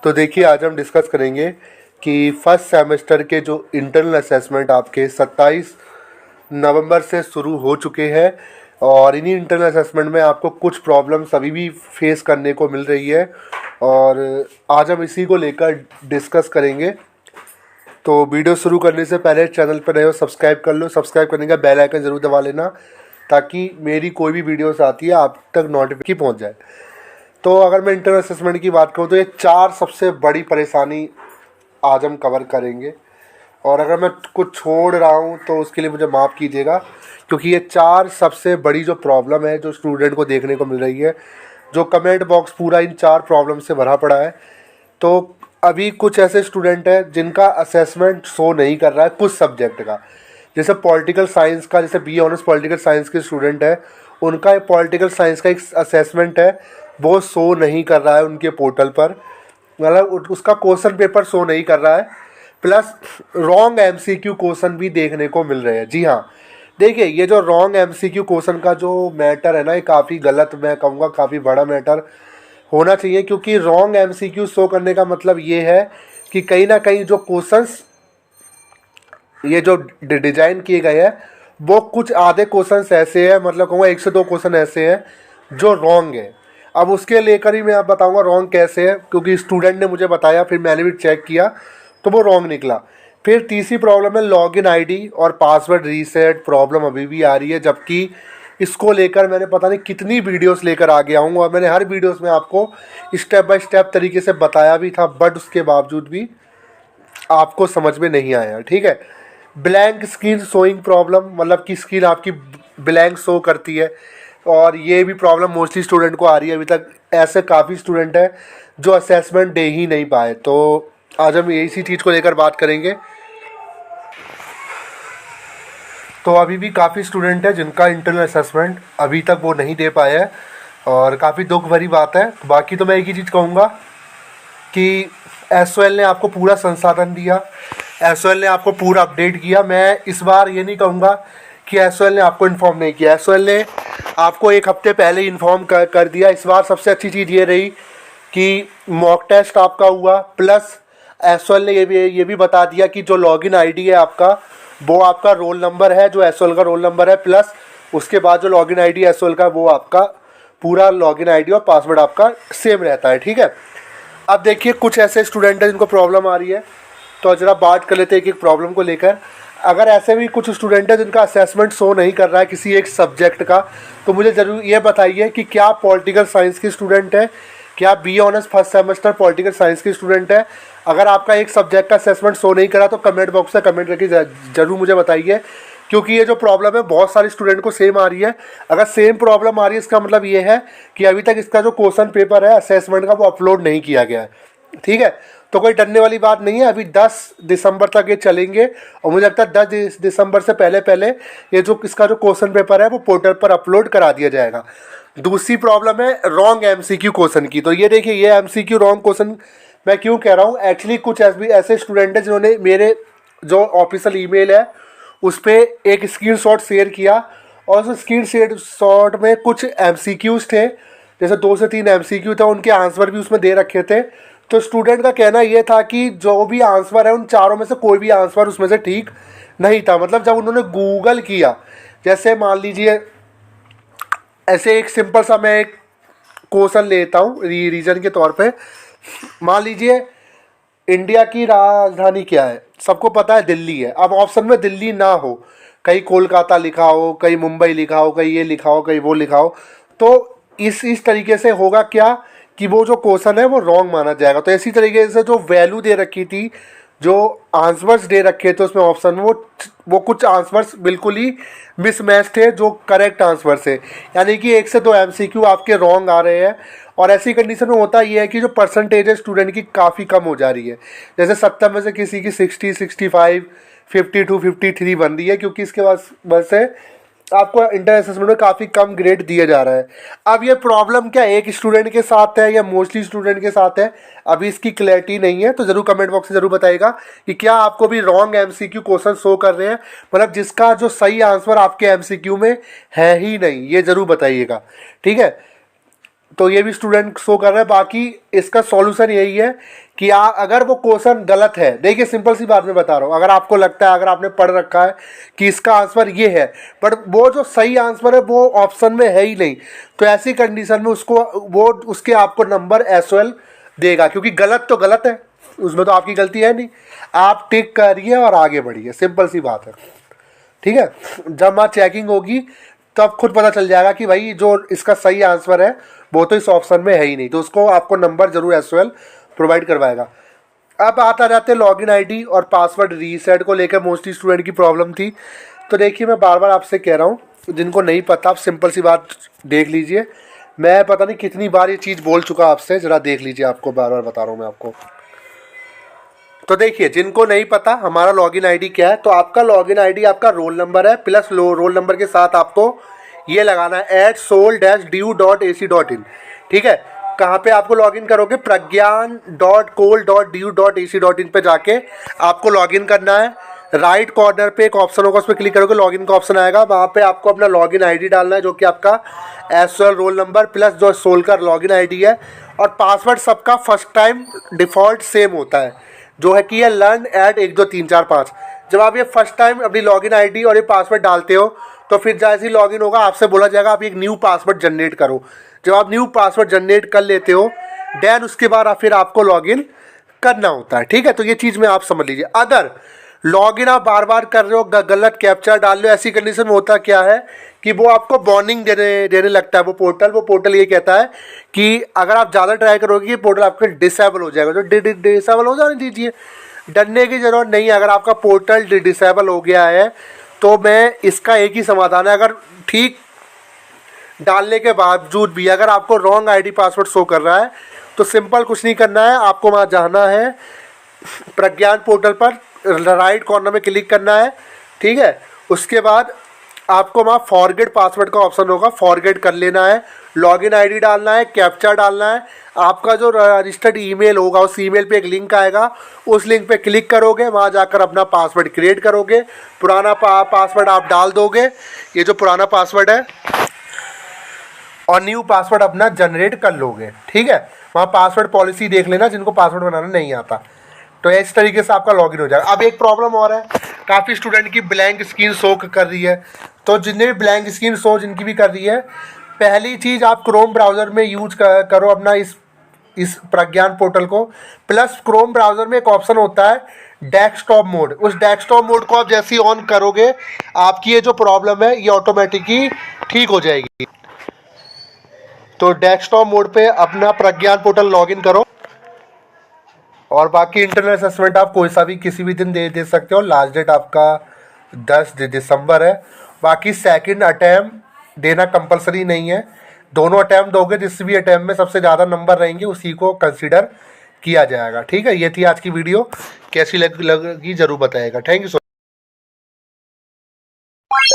तो देखिए, आज हम डिस्कस करेंगे कि फर्स्ट सेमेस्टर के जो इंटरनल असेसमेंट आपके 27 नवंबर से शुरू हो चुके हैं और इन्हीं इंटरनल असेसमेंट में आपको कुछ प्रॉब्लम्स अभी भी फेस करने को मिल रही है और आज हम इसी को लेकर डिस्कस करेंगे। तो वीडियो शुरू करने से पहले चैनल पर नए हो सब्सक्राइब कर लो, सब्सक्राइब करने का बेल आइकन ज़रूर दबा लेना ताकि मेरी कोई भी वीडियोस आती है आप तक नोटिफिकेशन पहुंच जाए। तो अगर मैं इंटरनल असेसमेंट की बात करूं तो ये 4 सबसे बड़ी परेशानी आज हम कवर करेंगे और अगर मैं कुछ छोड़ रहा हूं तो उसके लिए मुझे माफ़ कीजिएगा, क्योंकि ये 4 सबसे बड़ी जो प्रॉब्लम है जो स्टूडेंट को देखने को मिल रही है, जो कमेंट बॉक्स पूरा इन 4 प्रॉब्लम से भरा पड़ा है। तो अभी कुछ ऐसे स्टूडेंट हैं जिनका असेसमेंट शो नहीं कर रहा है कुछ सब्जेक्ट का, जैसे पॉलिटिकल साइंस का, जैसे बी ऑनर्स पॉलिटिकल साइंस के स्टूडेंट है, उनका पॉलिटिकल साइंस का एक असेसमेंट है वो शो नहीं कर रहा है उनके पोर्टल पर, मतलब उसका क्वेश्चन पेपर शो नहीं कर रहा है, प्लस रॉन्ग एमसीक्यू क्वेश्चन भी देखने को मिल रहे हैं। जी हाँ, देखिए ये जो रॉन्ग एमसीक्यू क्वेश्चन का जो मैटर है ना, ये काफ़ी गलत, मैं कहूँगा काफ़ी बड़ा मैटर होना चाहिए, क्योंकि रॉन्ग एमसीक्यू शो करने का मतलब ये है कि कहीं ना कहीं जो क्वेश्चंस ये जो डिज़ाइन किए गए हैं वो कुछ आधे क्वेश्चंस ऐसे हैं, मतलब कहूँगा 1 से 2 क्वेश्चन ऐसे हैं जो रॉन्ग है। अब उसके लेकर ही मैं आप बताऊँगा रॉन्ग कैसे है, क्योंकि स्टूडेंट ने मुझे बताया, फिर मैंने भी चेक किया तो वो रॉन्ग निकला। फिर तीसरी प्रॉब्लम है लॉगिन आईडी और पासवर्ड रीसेट प्रॉब्लम अभी भी आ रही है, जबकि इसको लेकर मैंने पता नहीं कितनी वीडियोस लेकर आ गया हूँ और मैंने हर वीडियोस में आपको स्टेप बाय स्टेप तरीके से बताया भी था, बट उसके बावजूद भी आपको समझ में नहीं आया। ठीक है, ब्लैंक स्क्रीन शोइंग प्रॉब्लम, मतलब कि स्क्रीन आपकी ब्लैंक शो करती है और ये भी प्रॉब्लम मोस्टली स्टूडेंट को आ रही है। अभी तक ऐसे काफ़ी स्टूडेंट हैं जो असेसमेंट दे ही नहीं पाए। तो आज हम इसी चीज़ को लेकर बात करेंगे। तो अभी भी काफ़ी स्टूडेंट है जिनका इंटरनल असेसमेंट अभी तक वो नहीं दे पाए हैं और काफ़ी दुख भरी बात है। बाकी तो मैं एक ही चीज़ कहूँगा कि एसओएल ने आपको पूरा संसाधन दिया, एसओएल ने आपको पूरा अपडेट किया। मैं इस बार ये नहीं कहूँगा कि एसओएल ने आपको इन्फॉर्म नहीं किया, एसओएल ने आपको 1 हफ्ते पहले इन्फॉर्म कर दिया। इस बार सबसे अच्छी चीज़ ये रही कि मॉक टेस्ट आपका हुआ, प्लस एसओएल ने ये भी बता दिया कि जो लॉगिन आईडी है आपका वो आपका रोल नंबर है, जो एसओएल का रोल नंबर है, प्लस उसके बाद जो लॉगिन आईडी एसओएल का वो आपका पूरा लॉगिन आईडी और पासवर्ड आपका सेम रहता है। ठीक है, अब देखिए कुछ ऐसे स्टूडेंट हैं जिनको प्रॉब्लम आ रही है, तो ज़रा बात कर लेते हैं एक प्रॉब्लम को लेकर। अगर ऐसे भी कुछ स्टूडेंट हैं जिनका असेसमेंट शो नहीं कर रहा है किसी एक सब्जेक्ट का, तो मुझे ज़रूर ये बताइए कि क्या आप पॉलिटिकल साइंस के स्टूडेंट हैं, क्या आप B honours first semester political science के स्टूडेंट हैं। अगर आपका एक सब्जेक्ट का असेसमेंट शो नहीं करा तो कमेंट बॉक्स में कमेंट करके ज़रूर मुझे बताइए, क्योंकि ये जो प्रॉब्लम है बहुत सारे स्टूडेंट को सेम आ रही है। अगर सेम प्रॉब्लम आ रही है इसका मतलब ये है कि अभी तक इसका जो क्वेश्चन पेपर है असेसमेंट का वो अपलोड नहीं किया गया है। ठीक है, तो कोई डरने वाली बात नहीं है, अभी 10 दिसंबर तक ये चलेंगे और मुझे लगता है 10 दिसंबर से पहले पहले ये जो इसका जो क्वेश्चन पेपर है वो पोर्टल पर अपलोड करा दिया जाएगा। दूसरी प्रॉब्लम है रॉन्ग एमसीक्यू क्वेश्चन की। तो ये देखिए, ये एमसीक्यू रॉन्ग क्वेश्चन मैं क्यों कह रहा हूँ, एक्चुअली कुछ ऐसे स्टूडेंट हैं जिन्होंने मेरे जो ऑफिशियल ईमेल है उस पर एक स्क्रीनशॉट शेयर किया और उस स्क्रीनशॉट में कुछ एमसीक्यूज थे, जैसे 2 से 3 एमसीक्यू थे, उनके आंसर भी उसमें दे रखे थे। तो स्टूडेंट का कहना ये था कि जो भी आंसर है उन चारों में से कोई भी आंसर उसमें से ठीक नहीं था। मतलब जब उन्होंने गूगल किया, जैसे मान लीजिए ऐसे एक सिंपल सा मैं एक क्वेश्चन लेता हूँ रीजन के तौर पे, मान लीजिए इंडिया की राजधानी क्या है, सबको पता है दिल्ली है। अब ऑप्शन में दिल्ली ना हो, कहीं कोलकाता लिखा हो, कहीं मुंबई लिखा हो, कहीं ये लिखा हो, कहीं वो लिखा हो, तो इस तरीके से होगा क्या कि वो जो क्वेश्चन है वो रॉन्ग माना जाएगा। तो इसी तरीके से जो वैल्यू दे रखी थी, जो आंसर्स दे रखे थे उसमें ऑप्शन में वो कुछ आंसर्स बिल्कुल ही मिसमैच थे जो करेक्ट आंसर से, यानी कि 1 से 2 एमसीक्यू आपके रॉन्ग आ रहे हैं। और ऐसी कंडीशन में होता ये है कि जो परसेंटेज है स्टूडेंट की काफ़ी कम हो जा रही है, जैसे 70 में से किसी की 60, 65, 52, 53 बन रही है, क्योंकि इसके बाद से आपको इंटर असेसमेंट में काफ़ी कम ग्रेड दिया जा रहा है। अब ये प्रॉब्लम क्या एक स्टूडेंट के साथ है या मोस्टली स्टूडेंट के साथ है, अभी इसकी क्लैरिटी नहीं है। तो ज़रूर कमेंट बॉक्स में ज़रूर बताइएगा कि क्या आपको भी रॉन्ग एमसीक्यू क्वेश्चन शो कर रहे हैं, मतलब जिसका जो सही आंसर आपके एमसीक्यू में है ही नहीं, ये ज़रूर बताइएगा। ठीक है, तो ये भी स्टूडेंट शो कर रहा है। बाकी इसका सॉल्यूशन यही है कि अगर वो क्वेश्चन गलत है, देखिए सिंपल सी बात मैं बता रहा हूँ, अगर आपको लगता है, अगर आपने पढ़ रखा है कि इसका आंसर ये है, बट वो जो सही आंसर है वो ऑप्शन में है ही नहीं, तो ऐसी कंडीशन में उसके आपको नंबर SOL देगा, क्योंकि गलत तो गलत है, उसमें तो आपकी गलती है नहीं। आप टिक करिए और आगे बढ़िए, सिंपल सी बात है। ठीक है, जब वहाँ चेकिंग होगी तब खुद पता चल जाएगा कि भाई जो इसका सही आंसर है वो तो इस ऑप्शन में है ही नहीं, तो उसको आपको नंबर जरूर SOL प्रोवाइड करवाएगा। अब आ जाते हैं लॉगिन आईडी और पासवर्ड रीसेट को लेकर मोस्टली स्टूडेंट की प्रॉब्लम थी। तो देखिए मैं बार बार आपसे कह रहा हूँ, जिनको नहीं पता आप सिंपल सी बात देख लीजिए, मैं पता नहीं कितनी बार ये चीज़ बोल चुका आपसे, ज़रा देख लीजिए, आपको बार बार बता रहा हूँ मैं आपको। तो देखिए जिनको नहीं पता हमारा लॉगिन आईडी क्या है, तो आपका लॉगिन आईडी आपका रोल नंबर है, प्लस रोल नंबर के साथ आपको ये लगाना है @sol-du.ac.in। ठीक है, कहाँ पे आपको लॉगिन करोगे, pragyan.col.du.ac.in पे जाके आपको लॉगिन करना है। राइट कॉर्नर पे एक ऑप्शन होगा, उस पर क्लिक करोगे, लॉगिन का ऑप्शन आएगा, वहाँ पे आपको अपना लॉगिन आईडी डालना है, जो कि आपका SOL रोल नंबर प्लस जो सोल का लॉगिन आईडी है। और पासवर्ड सबका फर्स्ट टाइम डिफ़ॉल्ट सेम होता है, जो है कि ये learn@1 2 3 4 5। जब आप ये फर्स्ट टाइम अपनी लॉगिन आईडी और ये पासवर्ड डालते हो, तो फिर जैसे ही लॉगिन होगा आपसे बोला जाएगा आप एक न्यू पासवर्ड जनरेट करो। जब आप न्यू पासवर्ड जनरेट कर लेते हो, देन उसके बाद फिर आपको लॉगिन करना होता है। ठीक है, तो ये चीज़ में आप समझ लीजिए। अगर लॉगिन आप बार बार कर रहे हो, गलत कैप्चा डाल रहे हो, ऐसी कंडीशन में होता क्या है कि वो आपको वार्निंग देने लगता है। वो पोर्टल ये कहता है कि अगर आप ज़्यादा ट्राई करोगे ये पोर्टल आपका डिसेबल हो जाएगा, तो डिसेबल हो जाने दीजिए, डरने की ज़रूरत नहीं है। अगर आपका पोर्टल डिसेबल हो गया है तो मैं इसका एक ही समाधान है, अगर ठीक डालने के बावजूद भी अगर आपको रॉन्ग आईडी पासवर्ड शो कर रहा है, तो सिंपल कुछ नहीं करना है, आपको वहाँ जाना है प्रज्ञान पोर्टल पर, राइट कॉर्नर में क्लिक करना है। ठीक है, उसके बाद आपको वहाँ फॉरगेट पासवर्ड का ऑप्शन होगा, फॉरगेट कर लेना है, लॉगिन आईडी डालना है, कैप्चा डालना है, आपका जो रजिस्टर्ड ईमेल होगा उस ईमेल पे एक लिंक आएगा, उस लिंक पे क्लिक करोगे, वहाँ जाकर अपना पासवर्ड क्रिएट करोगे, पुराना पासवर्ड आप डाल दोगे, ये जो पुराना पासवर्ड है, और न्यू पासवर्ड अपना जनरेट कर लोगे। ठीक है, वहाँ पासवर्ड पॉलिसी देख लेना जिनको पासवर्ड बनाना नहीं आता, तो इस तरीके से आपका लॉगिन हो जाएगा। अब एक प्रॉब्लम और है, काफ़ी स्टूडेंट की ब्लैंक स्क्रीन शो कर रही है, तो जिन्हें भी ब्लैंक स्क्रीन शो जिनकी भी कर रही है, पहली चीज़ आप क्रोम ब्राउज़र में यूज करो अपना इस प्रज्ञान पोर्टल को, प्लस क्रोम ब्राउज़र में एक ऑप्शन होता है डेस्कटॉप मोड, उस डेस्कटॉप मोड को आप जैसे ही ऑन करोगे आपकी ये जो प्रॉब्लम है ये ऑटोमेटिकली ठीक हो जाएगी। तो डेस्कटॉप मोड पे अपना प्रज्ञान पोर्टल लॉगिन करो, और बाकी इंटरनल असेसमेंट आप कोई सा भी किसी भी दिन दे सकते हो। लास्ट डेट आपका 10 दिसंबर है। बाकी सेकंड अटैम्प्ट देना कंपलसरी नहीं है, दोनों अटैम्प्ट दोगे, जिस भी अटैम्प्ट में सबसे ज़्यादा नंबर रहेंगे उसी को कंसीडर किया जाएगा। ठीक है, ये थी आज की वीडियो, कैसी लगी ज़रूर बताइएगा। Thank you so much.